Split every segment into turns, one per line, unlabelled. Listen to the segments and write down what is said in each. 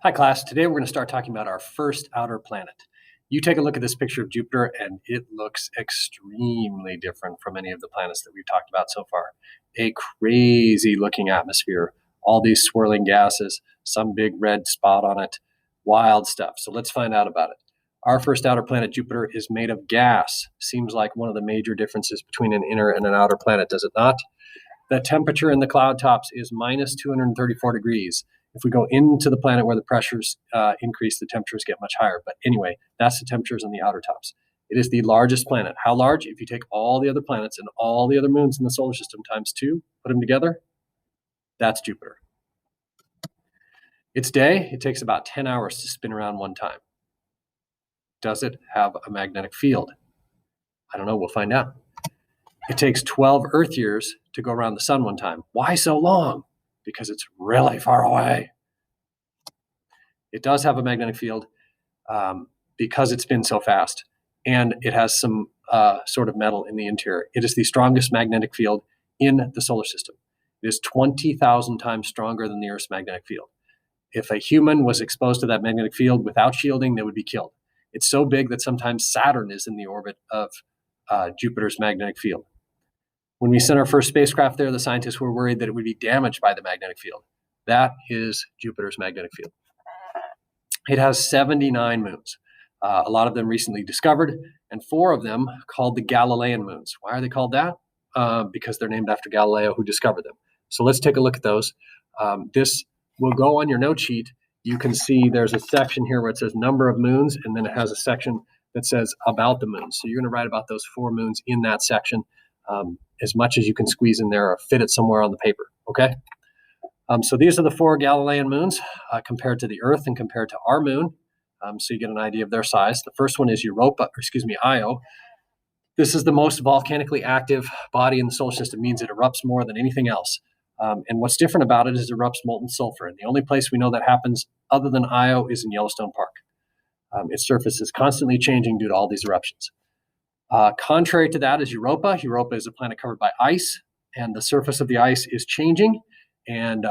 Hi class, today we're going to start talking about our first outer planet. You take a look at this picture of Jupiter and it looks extremely different from any of the planets that we've talked about so far. A crazy looking atmosphere, all these swirling gases, some big red spot on it, wild stuff. So let's find out about it. Our first outer planet, Jupiter, is made of gas. Seems like one of the major differences between an inner and an outer planet, does it not? The temperature in the cloud tops is minus 234 degrees. If we go into the planet where the pressures increase, the temperatures get much higher. But anyway, that's the temperatures in the outer tops. It is the largest planet. How large? If you take all the other planets and all the other moons in the solar system times 2, put them together, that's Jupiter. Its day, it takes about 10 hours to spin around one time. Does it have a magnetic field? I don't know. We'll find out. It takes 12 Earth years to go around the sun one time. Why so long? Because it's really far away. It does have a magnetic field because it spins so fast, and it has some sort of metal in the interior. It is the strongest magnetic field in the solar system. It is 20,000 times stronger than the Earth's magnetic field. If a human was exposed to that magnetic field without shielding, they would be killed. It's so big that sometimes Saturn is in the orbit of Jupiter's magnetic field. When we sent our first spacecraft there, the scientists were worried that it would be damaged by the magnetic field. That is Jupiter's magnetic field. It has 79 moons, a lot of them recently discovered, and 4 of them called the Galilean moons. Why are they called that? Because they're named after Galileo, who discovered them. So let's take a look at those. This will go on your note sheet. You can see there's a section here where it says number of moons, and then it has a section that says about the moons. So you're going to write about those 4 moons in that section. As much as you can squeeze in there or fit it somewhere on the paper, okay? So these are the 4 Galilean moons compared to the Earth and compared to our moon, so you get an idea of their size. The first one is Io. This is the most volcanically active body in the solar system, means it erupts more than anything else. And what's different about it is it erupts molten sulfur, and the only place we know that happens other than Io is in Yellowstone Park. Its surface is constantly changing due to all these eruptions. Contrary to that is Europa. Europa is a planet covered by ice, and the surface of the ice is changing. And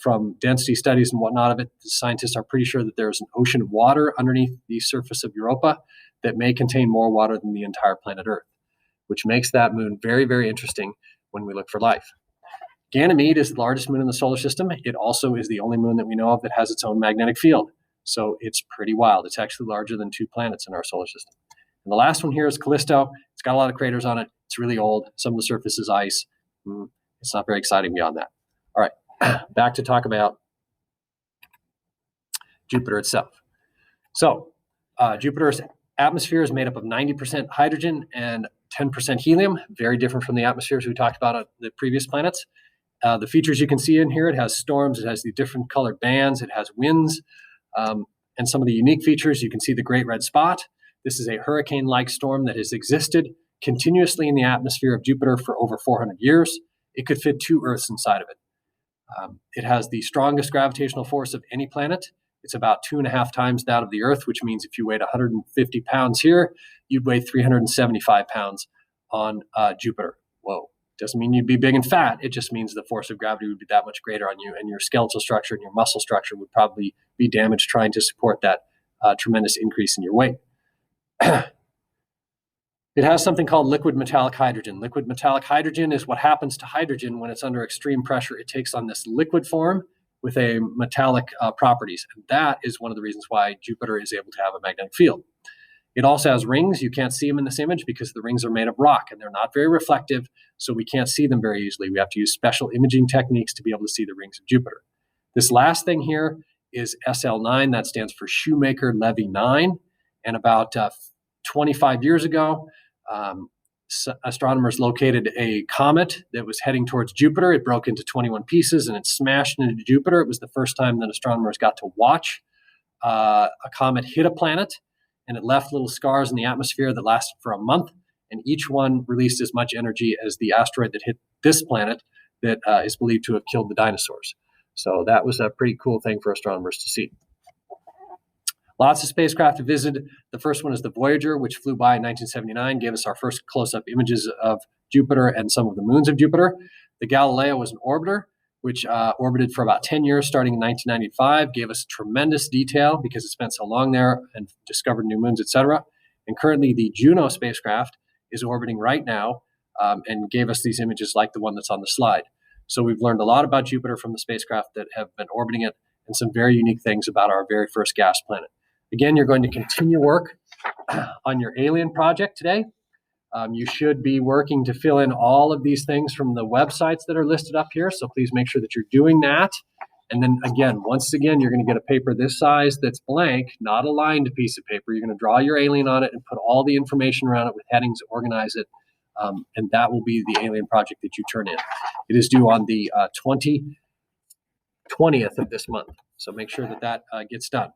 from density studies and whatnot of it, the scientists are pretty sure that there's an ocean of water underneath the surface of Europa that may contain more water than the entire planet Earth, which makes that moon very, very interesting when we look for life. Ganymede is the largest moon in the solar system. It also is the only moon that we know of that has its own magnetic field. So it's pretty wild. It's actually larger than 2 planets in our solar system. And the last one here is Callisto. It's got a lot of craters on it. It's really old. Some of the surface is ice. It's not very exciting beyond that. All right, back to talk about Jupiter itself. So Jupiter's atmosphere is made up of 90% hydrogen and 10% helium, very different from the atmospheres we talked about on the previous planets. The features you can see in here, it has storms, it has the different colored bands, it has winds, and some of the unique features, you can see the Great Red Spot. This is a hurricane-like storm that has existed continuously in the atmosphere of Jupiter for over 400 years. It could fit 2 Earths inside of it. It has the strongest gravitational force of any planet. It's about 2.5 times that of the Earth, which means if you weighed 150 pounds here, you'd weigh 375 pounds on Jupiter. Whoa. Doesn't mean you'd be big and fat. It just means the force of gravity would be that much greater on you, and your skeletal structure and your muscle structure would probably be damaged trying to support that tremendous increase in your weight. It has something called liquid metallic hydrogen. Liquid metallic hydrogen is what happens to hydrogen when it's under extreme pressure. It takes on this liquid form with a metallic properties. And that is one of the reasons why Jupiter is able to have a magnetic field. It also has rings. You can't see them in this image because the rings are made of rock and they're not very reflective, so we can't see them very easily. We have to use special imaging techniques to be able to see the rings of Jupiter. This last thing here is SL9. That stands for Shoemaker-Levy 9. And about 25 years ago, astronomers located a comet that was heading towards Jupiter. It broke into 21 pieces and it smashed into Jupiter. It was the first time that astronomers got to watch a comet hit a planet, and it left little scars in the atmosphere that lasted for a month, and each one released as much energy as the asteroid that hit this planet that is believed to have killed the dinosaurs. So that was a pretty cool thing for astronomers to see. Lots of spacecraft have visited. The first one is the Voyager, which flew by in 1979, gave us our first close-up images of Jupiter and some of the moons of Jupiter. The Galileo was an orbiter. which orbited for about 10 years starting in 1995, gave us tremendous detail because it spent so long there and discovered new moons, etc. And currently the Juno spacecraft is orbiting right now and gave us these images like the one that's on the slide. So we've learned a lot about Jupiter from the spacecraft that have been orbiting it and some very unique things about our very first gas planet. Again, you're going to continue work on your alien project today. You should be working to fill in all of these things from the websites that are listed up here. So please make sure that you're doing that. And then again, once again, you're going to get a paper this size that's blank, not a lined piece of paper. You're going to draw your alien on it and put all the information around it with headings, organize it. And that will be the alien project that you turn in. It is due on the 20th of this month. So make sure that that gets done.